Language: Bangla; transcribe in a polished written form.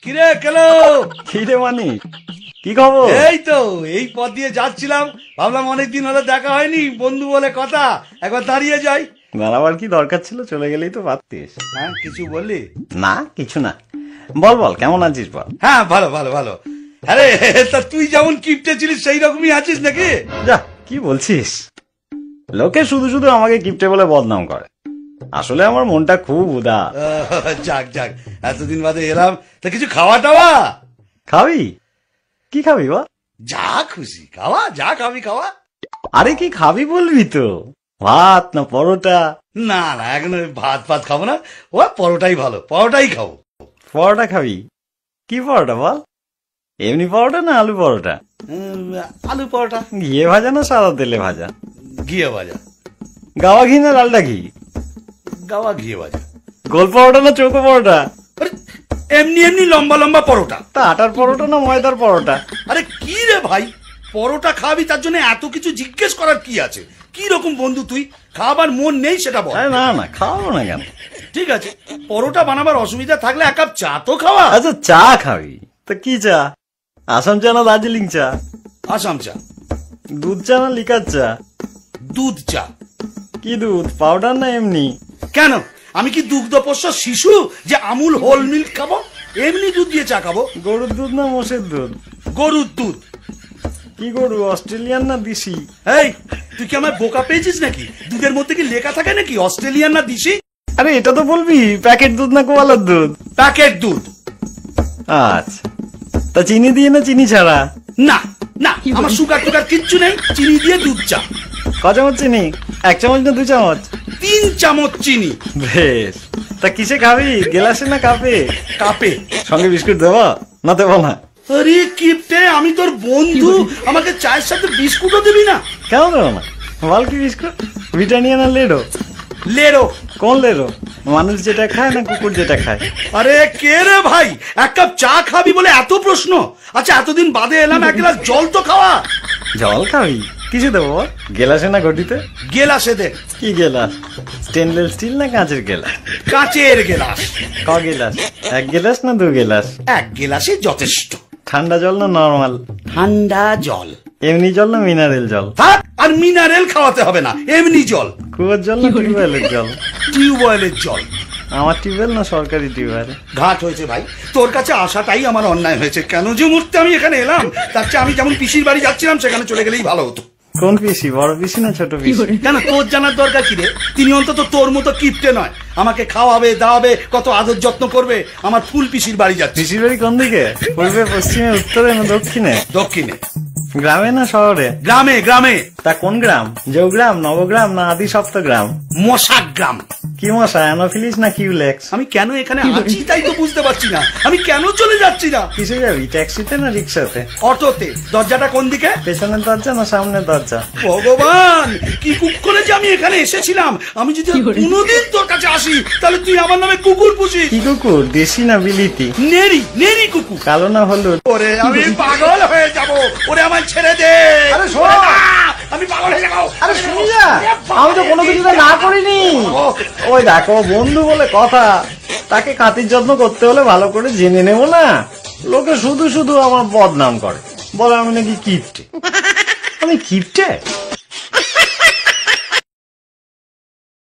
কিরে কেলো? কিরে মানি, কি খবর? এই তো এই পথ দিয়ে যাচ্ছিলাম, ভাবলাম অনেকদিন হলো দেখা হয়নি, বন্ধু বলে কথা, একবার দাঁড়িয়ে যাই। দাঁড়াবার কি দরকার ছিল? চলে গেলেই তো পারতিস। হ্যাঁ কিছু বললি? না কিছু না, বল বল কেমন আছিস বল। হ্যাঁ ভালো ভালো ভালো। আরে তা তুই যেমন কিপটে ছিলিস সেই রকমই আছিস নাকি? যা কি বলছিস, লোকে শুধু শুধু আমাকে কিপটে বলে বদনাম করে, আসলে আমার মনটা খুব উদার। যাক যাক, এতদিন বাদে এলাম, তা কিছু খাওয়া টাওয়া? খাবি? কি খাবি বল? যা খুশি খাওয়া, যা খাবি খাওয়া। আরে কি খাবি বলবি তো, ভাত না পরোটা? না না এখন ভাত ফাত খাবো না, ও পরোটাই ভালো, পরোটাই খাবো। পরোটা খাবি? কি পরোটা বল? এমনি পরোটা না আলু পরোটা? আলু পরোটা। ঘিয়ে ভাজা না সাদা তেলে ভাজা? ঘিয়ে ভাজা। গাওয়া ঘি না ডালটা ঘি? গাওয়া ঘিয়ে ভাজা। গোল পরোটা না চৌকো পরোটা? আরে এমনি এমনি লম্বা লম্বা পরোটা। তা আটার পরোটা না ময়দার পরোটা? আরে কি রে ভাই, পরোটা খাবি তার জন্য এত কিছু জিজ্ঞেস করার কি আছে? কি রকম বন্ধু তুই, খাবার মন নেই সেটা বল। আরে না না, খাওয়াবো না কেন? ঠিক আছে, পরোটা বানাবার অসুবিধা থাকলে এক কাপ চা তো খাওয়া। আচ্ছা চা খাবি তো কি চা? আসাম চা না দার্জিলিং চা? আসাম চা। দুধ চা না লিকার চা? দুধ চা। কি দুধ, পাউডার না এমনি? কেন, আমি কি দুগ্ধপোষ্য শিশু যে আমুল হোল মিল্ক খাবো? এমনি দুধ দিয়ে চা খাবো। গরুর দুধ না মোষের দুধ? গরুর দুধ। কি গরু, অস্ট্রেলিয়ান না দেশি? এই তুই কি আমার বোকা পেয়েছিস নাকি? দুধের মধ্যে কি লেখা থাকে নাকি অস্ট্রেলিয়ান না দেশি? আরে এটা তো বলবি প্যাকেট দুধ না গোয়ালার দুধ? প্যাকেট দুধ। আচ্ছা, তা চিনি দিয়ে না চিনি ছাড়া? না না, আমার সুগার টুগার কিচ্ছু নেই, চিনি দিয়ে দুধ চা। ক চামচ চিনি? 1 চামচ না 2 চামচ? 3 চামচ চিনি। বেশ, তা কিসে খাবি, গ্লাসে না কাপে? কাপে। সঙ্গে বিস্কুট দেবো না দেবো না? আরে কিপটে, আমি তোর বন্ধু, আমাকে চায়ের সাথে বিস্কুটও দিবি না? কেন দেবো না বল, কি বিস্কুট? ব্রিটানিয়া না লেডো? লেরো। কোন লেরো, মানুষ যেটা খায় না কুকুর যেটা খায়? আরে কে রে ভাই, এক কাপ চা খাবি বলে এত প্রশ্ন? আচ্ছা এতদিন বাদে এলাম, এক গ্লাস জল তো খাওয়া। জল খাবি? কিসে দেবো বল, গেলাসে না ঘটিতে? গেলাসে দে। কি গেলাস, স্টেনলেস স্টিল না কাঁচের গেলাস? কাঁচের গেলাস। ক গেলাস, 1 গেলাস না 2 গেলাস? এক গেলাসে যথেষ্ট। ঠান্ডা জল না নরমাল? ঠান্ডা জল। এমনি জল না মিনারেল জল? থাক, আর মিনারেল খাওয়াতে হবে না, এমনি জল। কুয়োর জল না টিউবওয়েলের জল? টিউবওয়েলের জল। আমার টিউবওয়েল না সরকারি টিউবওয়েল? ঘাট হয়েছে ভাই, তোর কাছে আসাটাই আমার অন্যায় হয়েছে। কেন যে মুহূর্তে আমি এখানে এলাম, তার চেয়ে আমি যেমন পিসির বাড়ি যাচ্ছিলাম সেখানে চলে গেলেই ভালো হতো। কোন পিসি, বড় পিসি না ছোট পিসি? কেন তোর জানার দরকার কি রে? তিনি অন্তত তোর মতো কিপটে নয়, আমাকে খাওয়াবে দাওয়াবে, কত আদর যত্ন করবে। আমার ফুল পিসির বাড়ি যাচ্ছে। পিসির বাড়ি কোন দিকে, পূর্বে পশ্চিমে উত্তরে না দক্ষিণে? দক্ষিণে। গ্রামে না শহরে? গ্রামে গ্রামে। তা কোন গ্রাম, জৌগ্রাম নবগ্রাম না আদি সপ্তগ্রাম? মশাক গ্রাম। কি মশা, অ্যানোফিলিস না কিউলেক্স? আমি কেন এখানে আছি তাই তো বুঝতে পারছি না, আমি কেন চলে যাচ্ছি না। কিসে যাবি, ট্যাক্সিতে না রিক্সাতে? অটোতে। দরজাটা কোন দিকে? পেছনের দরজা না সামনের দরজা? ভগবান, কি কুকুরে যে আমি এখানে এসেছিলাম। আমি যদি কোনোদিন তোর কাছে আসি তাহলে তুই আমার নামে কুকুর পুষিস। কি কুকুর, দেশি না বিলিতি? নেরি নেরি কুকুর। কালো না হলুদ? ওরে আমি পাগল হয়ে যাব, ওরে আমার ছেড়ে দে। আরে শোন, ওরে না, আমি পাগল হয়ে যাবো। আরে শুনি না, আমি তো কোনো কিছু না করিনি। ওই দেখো বন্ধু বলে কথা, তাকে খাতির যত্ন করতে হলে ভালো করে জেনে নেব না? লোকে শুধু শুধু আমার বদনাম করে, বলে আমি নাকি কিপটে। আমি কিপটে?